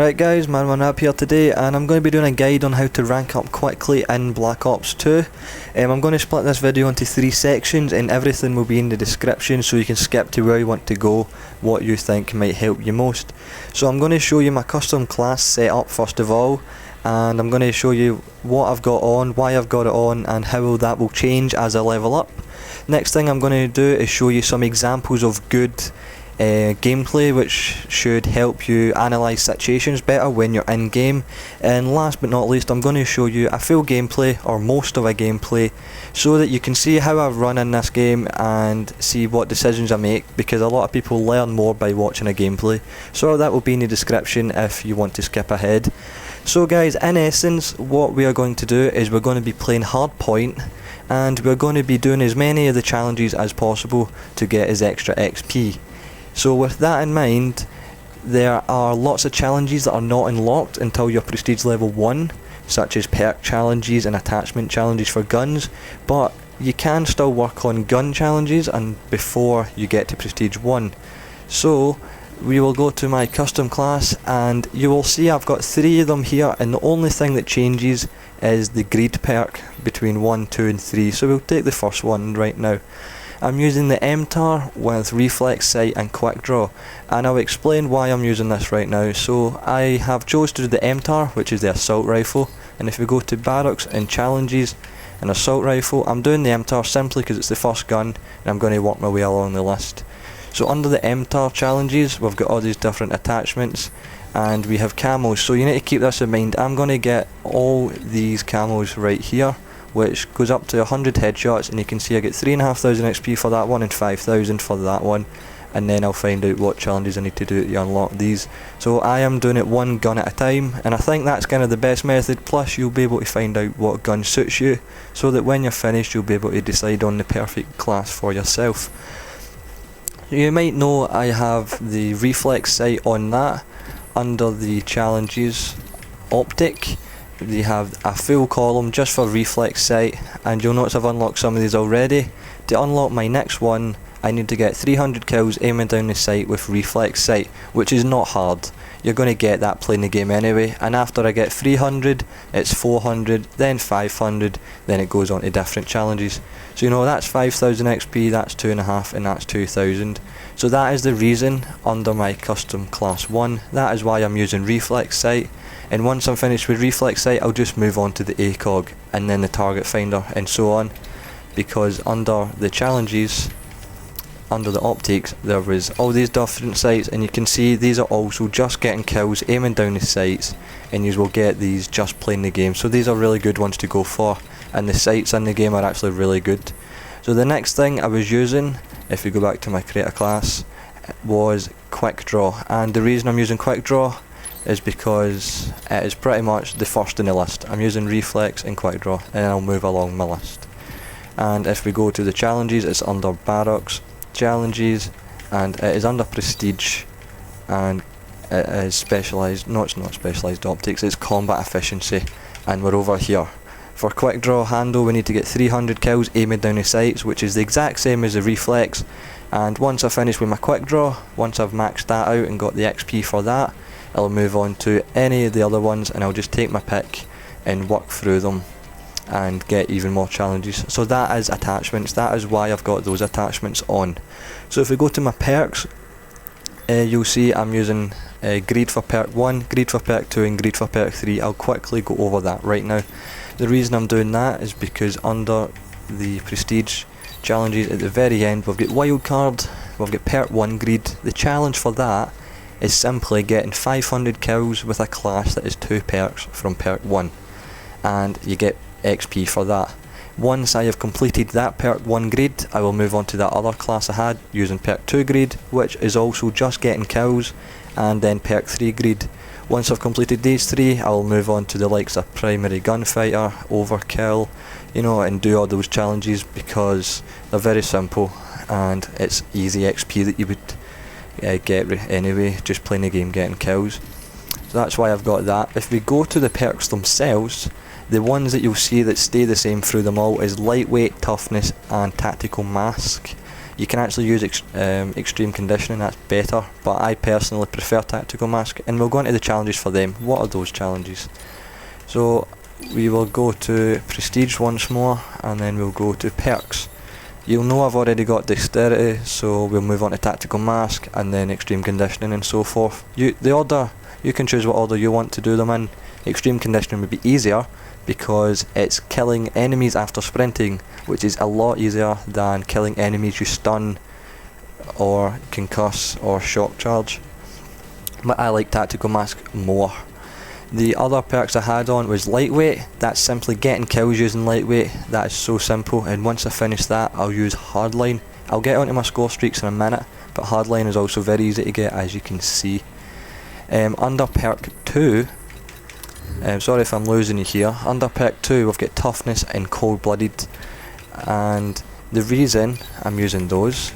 Right guys, ManOneUp here today, and I'm going to be doing a guide on how to rank up quickly in Black Ops 2. I'm going to split this video into 3 sections, and everything will be in the description so you can skip to where you want to go, what you think might help you most. So I'm going to show you my custom class setup first of all, and I'm going to show you what I've got on, why I've got it on, and how that will change as I level up. Next thing I'm going to do is show you some examples of good gameplay which should help you analyse situations better when you're in game. And last but not least, I'm going to show you a full gameplay, or most of a gameplay, so that you can see how I run in this game and see what decisions I make, because a lot of people learn more by watching a gameplay. So that will be in the description if you want to skip ahead. So guys, in essence what we are going to do is we're going to be playing hardpoint, and we're going to be doing as many of the challenges as possible to get as extra XP. So with that in mind, there are lots of challenges that are not unlocked until you're prestige level 1, such as perk challenges and attachment challenges for guns, but you can still work on gun challenges and before you get to prestige 1. So we will go to my custom class, and you will see I've got 3 of them here, and the only thing that changes is the greed perk between 1, 2 and 3. So we'll take the first one right now. I'm using the MTAR with reflex sight and quick draw, and I'll explain why I'm using this right now. So I have chose to do the MTAR, which is the assault rifle, and if we go to barracks and challenges and assault rifle, I'm doing the MTAR simply because it's the first gun and I'm going to work my way along the list. So under the MTAR challenges we've got all these different attachments, and we have camos, so you need to keep this in mind. I'm going to get all these camos right here, which goes up to 100 headshots, and you can see I get 3,500 XP for that one and 5,000 for that one, and then I'll find out what challenges I need to do to unlock these. So I am doing it one gun at a time, and I think that's kind of the best method, plus you'll be able to find out what gun suits you, so that when you're finished you'll be able to decide on the perfect class for yourself. You might know I have the reflex sight on that. Under the challenges optic, they have a full column just for reflex sight, and you'll notice I've unlocked some of these already. To unlock my next one I need to get 300 kills aiming down the sight with reflex sight, which is not hard. You're going to get that playing the game anyway, and after I get 300 it's 400, then 500, then it goes on to different challenges. So you know that's 5,000 XP, that's 2.5, and that's 2,000. So that is the reason under my custom class 1, that is why I'm using reflex sight. And once I'm finished with reflex sight I'll just move on to the ACOG and then the target finder and so on, because under the challenges, under the optics, there was all these different sights, and you can see these are also just getting kills aiming down the sights, and you will get these just playing the game. So these are really good ones to go for, and the sights in the game are actually really good. So the next thing I was using, if we go back to my creator class, was quick draw, and the reason I'm using quick draw is because it is pretty much the first in the list. I'm using reflex and quick draw, and I'll move along my list. And if we go to the challenges, it's under barracks, challenges, and it is under prestige, and it is specialised, no it's not specialised optics, it's combat efficiency, and we're over here. For quick draw handle we need to get 300 kills aiming down the sights, which is the exact same as the reflex, and once I finish with my quick draw, once I've maxed that out and got the XP for that, I'll move on to any of the other ones, and I'll just take my pick and work through them and get even more challenges. So that is attachments, that is why I've got those attachments on. So if we go to my perks, you'll see I'm using greed for perk 1, greed for perk 2 and greed for perk 3. I'll quickly go over that right now. The reason I'm doing that is because under the prestige challenges at the very end we've got wildcard, we've got perk 1 greed. The challenge for that is simply getting 500 kills with a class that is 2 perks from perk 1, and you get XP for that. Once I have completed that perk 1 greed, I will move on to that other class I had using perk 2 greed, which is also just getting kills, and then perk 3 greed. Once I've completed these 3, I will move on to the likes of primary gunfighter, overkill, you know, and do all those challenges because they're very simple and it's easy XP that you would get anyway, just playing the game getting kills. So that's why I've got that. If we go to the perks themselves, the ones that you'll see that stay the same through them all is lightweight, toughness and tactical mask. you can actually use extreme conditioning. That's better, but I personally prefer Tactical Mask, and we'll go into the challenges for them. What are those challenges? So we will go to Prestige once more, and then we'll go to Perks. You'll know I've already got Dexterity, so we'll move on to Tactical Mask, and then Extreme Conditioning and so forth. The order, you can choose what order you want to do them in. Extreme Conditioning would be easier, because it's killing enemies after sprinting, which is a lot easier than killing enemies you stun, or concuss, or shock charge. But I like Tactical Mask more. The other perks I had on was Lightweight. That's simply getting kills using Lightweight. That is so simple, and once I finish that I'll use Hardline. I'll get onto my score streaks in a minute, but Hardline is also very easy to get, as you can see. Under perk 2, sorry if I'm losing you here, under perk 2 we've got Toughness and Cold Blooded, and the reason I'm using those,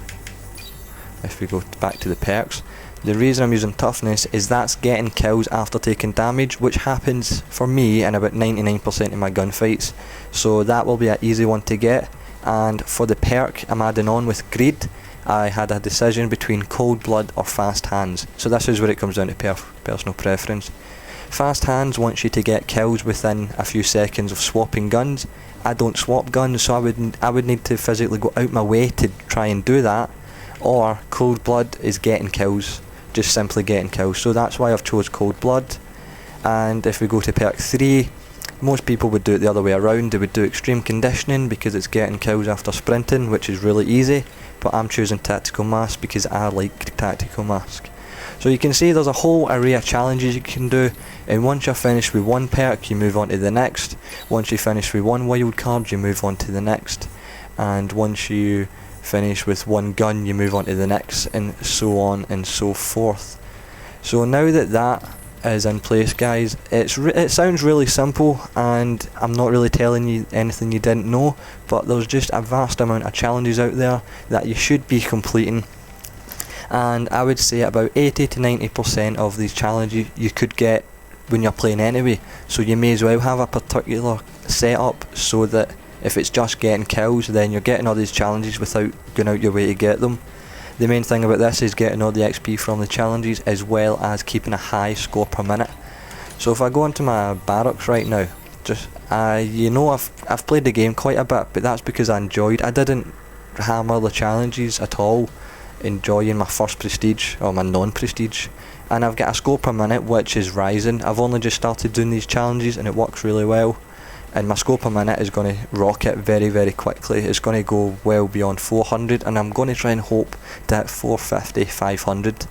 if we go back to the perks, the reason I'm using Toughness is that's getting kills after taking damage, which happens for me in about 99% of my gunfights, so that will be an easy one to get. And for the perk I'm adding on with Greed, I had a decision between Cold Blood or Fast Hands, so this is where it comes down to personal preference. Fast Hands wants you to get kills within a few seconds of swapping guns. I don't swap guns, so I would need to physically go out my way to try and do that. Or Cold Blood is getting kills, just simply getting kills, so that's why I've chose Cold Blood. And if we go to perk 3, most people would do it the other way around. They would do Extreme Conditioning because it's getting kills after sprinting, which is really easy, but I'm choosing Tactical Mask because I like Tactical Mask. So you can see there's a whole array of challenges you can do, and once you're finished with one perk you move on to the next. Once you finish with one wild card you move on to the next, and once you finish with one gun you move on to the next, and so on and so forth. So now that that is in place, guys, it sounds really simple, and I'm not really telling you anything you didn't know, but there's just a vast amount of challenges out there that you should be completing, and I would say about 80 to 90% of these challenges you could get when you're playing anyway, so you may as well have a particular setup so that if it's just getting kills, then you're getting all these challenges without going out your way to get them. The main thing about this is getting all the XP from the challenges, as well as keeping a high score per minute. So if I go into my barracks right now, just you know, I've played the game quite a bit, but that's because I didn't hammer the challenges at all, enjoying my first prestige, or my non-prestige, and I've got a score per minute which is rising. I've only just started doing these challenges and it works really well, and my score per minute is going to rocket very, very quickly. It's going to go well beyond 400, and I'm going to try and hope to hit 450, 500.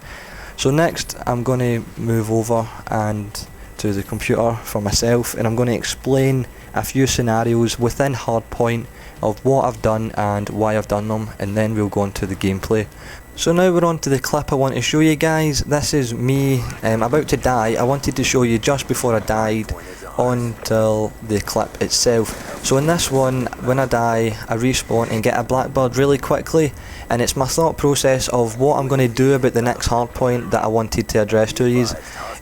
So next I'm going to move over and to the computer for myself, and I'm going to explain a few scenarios within Hardpoint of what I've done and why I've done them, and then we'll go on to the gameplay. So now we're on to the clip I want to show you guys. This is me about to die. I wanted to show you just before I died until the clip itself. So in this one, when I die, I respawn and get a Blackbird really quickly, and it's my thought process of what I'm going to do about the next hardpoint that I wanted to address to you.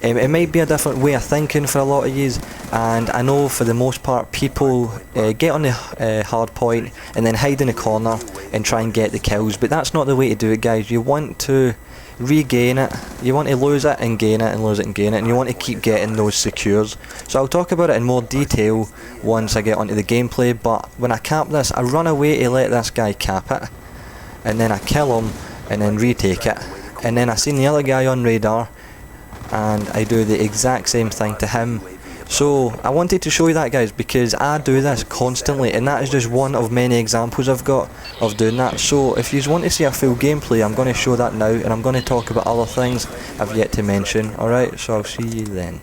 It might be a different way of thinking for a lot of you, and I know for the most part people get on the hardpoint and then hide in a corner and try and get the kills, but that's not the way to do it, guys. You want to regain it, you want to lose it and gain it and lose it and gain it, and you want to keep getting those secures. So I'll talk about it in more detail once I get onto the gameplay, but when I cap this, I run away to let this guy cap it, and then I kill him and then retake it, and then I seen the other guy on radar and I do the exact same thing to him. So I wanted to show you that, guys, because I do this constantly, and that is just one of many examples I've got of doing that. So if you want to see a full gameplay, I'm going to show that now, and I'm going to talk about other things I've yet to mention. Alright, so I'll see you then.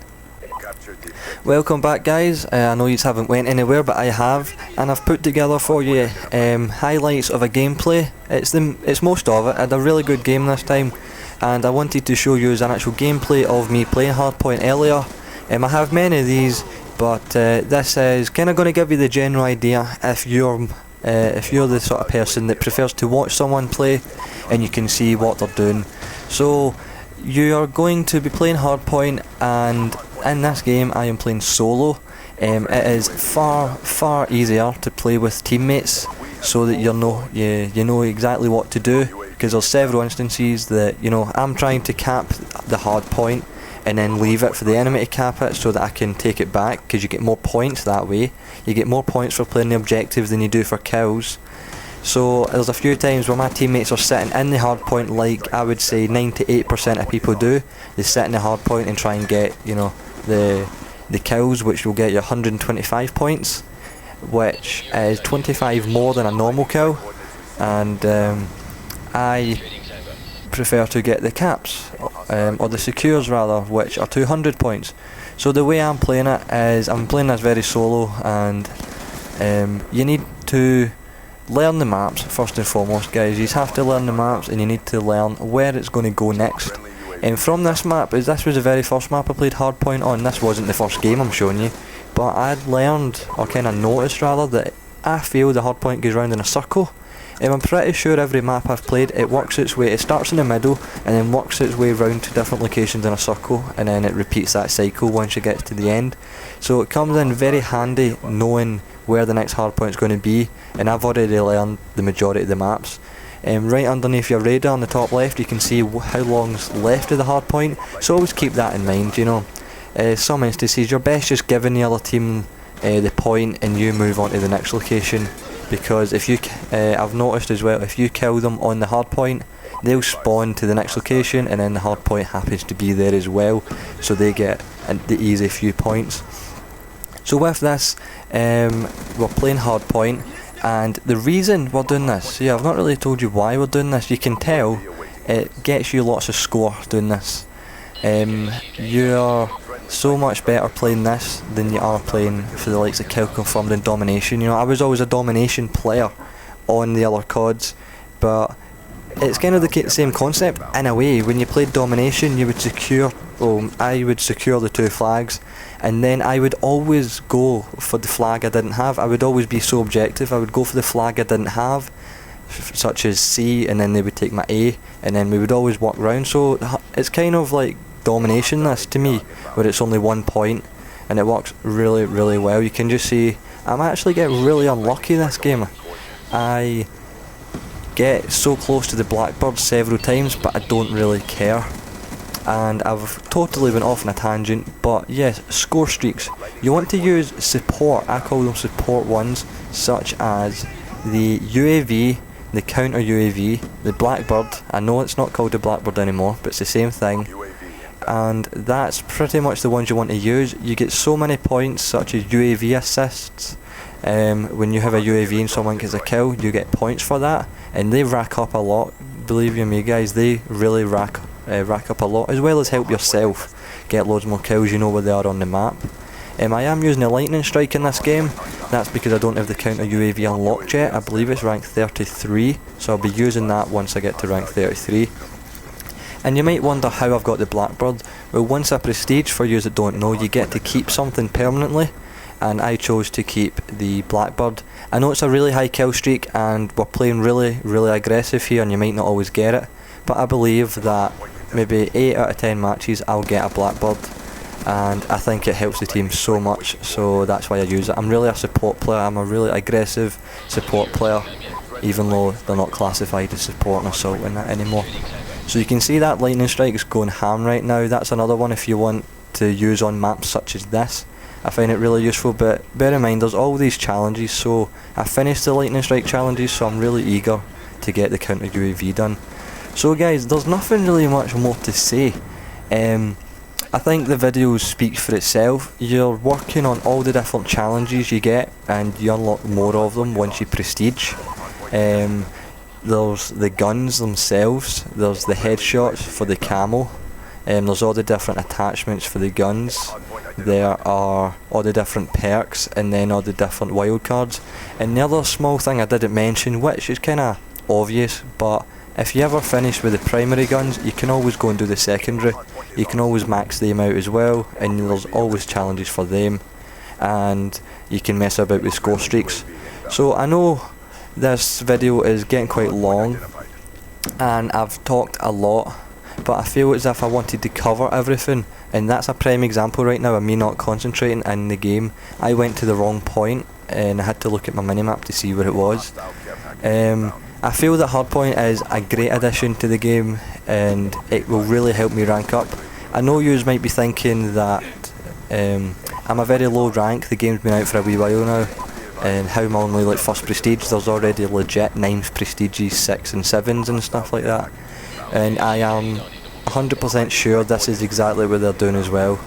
Welcome back, guys. I know you haven't went anywhere, but I have, and I've put together for you highlights of a gameplay. It's most of it. I had a really good game this time, and I wanted to show you an actual gameplay of me playing Hardpoint earlier. I have many of these, but this is kind of going to give you the general idea if you're the sort of person that prefers to watch someone play and you can see what they're doing. So you are going to be playing Hardpoint, and in this game I am playing solo. It is far easier to play with teammates. so that you know exactly what to do, because there's several instances that, you know, I'm trying to cap the hard point and then leave it for the enemy to cap it so that I can take it back, because you get more points that way. You get more points for playing the objective than you do for kills. So there's a few times where my teammates are sitting in the hard point, like I would say 98% of people do. They sit in the hard point and try and get, you know, the kills, which will get you 125 points, which is 25 more than a normal kill. And I prefer to get the caps, or the secures rather, which are 200 points. So the way I'm playing it is, I'm playing this very solo, and you need to learn the maps first and foremost, guys. You have to learn the maps, and you need to learn where it's going to go next. And from this map, this was the very first map I played hardpoint on. This wasn't the first game I'm showing you, but I'd learned, or kind of noticed rather, that I feel the hardpoint goes round in a circle. And I'm pretty sure every map I've played, it works its way, it starts in the middle and then works its way round to different locations in a circle, and then it repeats that cycle once it gets to the end. So it comes in very handy knowing where the next hardpoint's going to be, and I've already learned the majority of the maps. Right underneath your radar on the top left, you can see how long's left of the hardpoint, so always keep that in mind, you know. Some instances you're best just giving the other team the point and you move on to the next location, because if you I've noticed as well, if you kill them on the hard point, they'll spawn to the next location, and then the hard point happens to be there as well, so they get the easy few points. So with this, we're playing hard point, and the reason we're doing this, I've not really told you why we're doing this. You can tell it gets you lots of score doing this. You're so much better playing this than you are playing for the likes of Kill Confirmed and Domination. You know, I was always a Domination player on the other CODs, but it's kind of the same concept in a way. When you played Domination, you would secure, I would secure the 2 flags, and then I would always go for the flag I didn't have. I would always be so objective. I would go for the flag I didn't have, such as C, and then they would take my A, and then we would always walk round. So it's kind of like Domination, this, to me, where it's only 1 point, and it works really, really well. You can just see I'm actually getting really unlucky this game. I get so close to the Blackbird several times, but I don't really care. And I've totally went off on a tangent, but yes, score streaks. You want to use support, I call them support ones, such as the UAV, the counter UAV, the Blackbird. I know it's not called the Blackbird anymore, but it's the same thing. And that's pretty much the ones you want to use. You get so many points, such as UAV assists. When you have a UAV and someone gets a kill, you get points for that, and they rack up a lot. Believe you me, guys, they really rack up a lot, as well as help yourself get loads more kills. You know where they are on the map. I am using the lightning strike in this game. That's because I don't have the counter UAV unlocked yet. I believe it's rank 33, so I'll be using that once I get to rank 33. And you might wonder how I've got the Blackbird. Well, once a prestige, for you that don't know, you get to keep something permanently, and I chose to keep the Blackbird. I know it's a really high kill streak, and we're playing really, really aggressive here, and you might not always get it, but I believe that maybe 8 out of 10 matches I'll get a Blackbird, and I think it helps the team so much, so that's why I use it. I'm really a support player. I'm a really aggressive support player, even though they're not classified as support and assault in that anymore. So you can see that lightning strike is going ham right now. That's another one if you want to use on maps such as this. I find it really useful, but bear in mind there's all these challenges, so I finished the lightning strike challenges, so I'm really eager to get the counter UAV done. So guys, there's nothing really much more to say. I think the video speaks for itself. You're working on all the different challenges you get, and you unlock more of them once you prestige. There's the guns themselves, there's the headshots for the camo, there's all the different attachments for the guns, there are all the different perks, and then all the different wildcards. And the other small thing I didn't mention, which is kinda obvious, but if you ever finish with the primary guns, you can always go and do the secondary. You can always max them out as well, and there's always challenges for them, and you can mess about with score streaks. So I know this video is getting quite long, and I've talked a lot, but I feel as if I wanted to cover everything, and that's a prime example right now of me not concentrating in the game. I went to the wrong point, and I had to look at my minimap to see where it was. I feel that Hardpoint is a great addition to the game and it will really help me rank up. I know you might be thinking that I'm a very low rank, the game's been out for a wee while now, and how am I only like first prestige? There's already legit 9th prestiges, 6 and 7s and stuff like that. And I am 100% sure this is exactly what they're doing as well.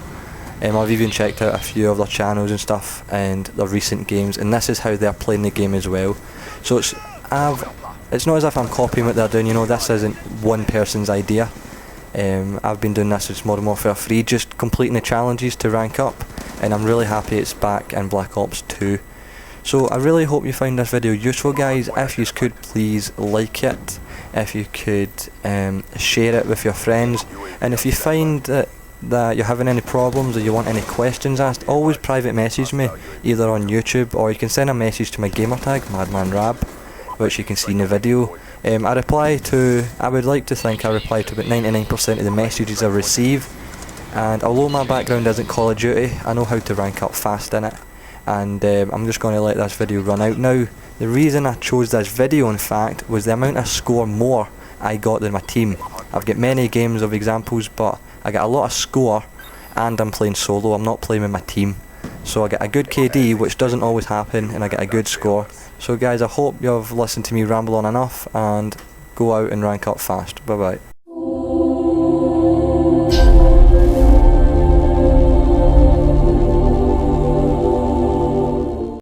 I've even checked out a few of their channels and stuff and their recent games, and this is how they're playing the game as well. So it's not as if I'm copying what they're doing, you know, this isn't one person's idea. I've been doing this since Modern Warfare 3, just completing the challenges to rank up, and I'm really happy it's back in Black Ops 2. So I really hope you found this video useful, guys. If you could please like it, if you could share it with your friends, and if you find that you're having any problems or you want any questions asked, always private message me either on YouTube, or you can send a message to my gamertag MadmanRab, which you can see in the video. I would like to think I reply to about 99% of the messages I receive, and although my background isn't Call of Duty, I know how to rank up fast in it, and I'm just going to let this video run out now. The reason I chose this video, in fact, was the amount of score more I got than my team. I've got many games of examples, but I got a lot of score and I'm playing solo, I'm not playing with my team. So I get a good KD, which doesn't always happen, and I get a good score. So guys, I hope you've listened to me ramble on enough, and go out and rank up fast. Bye bye.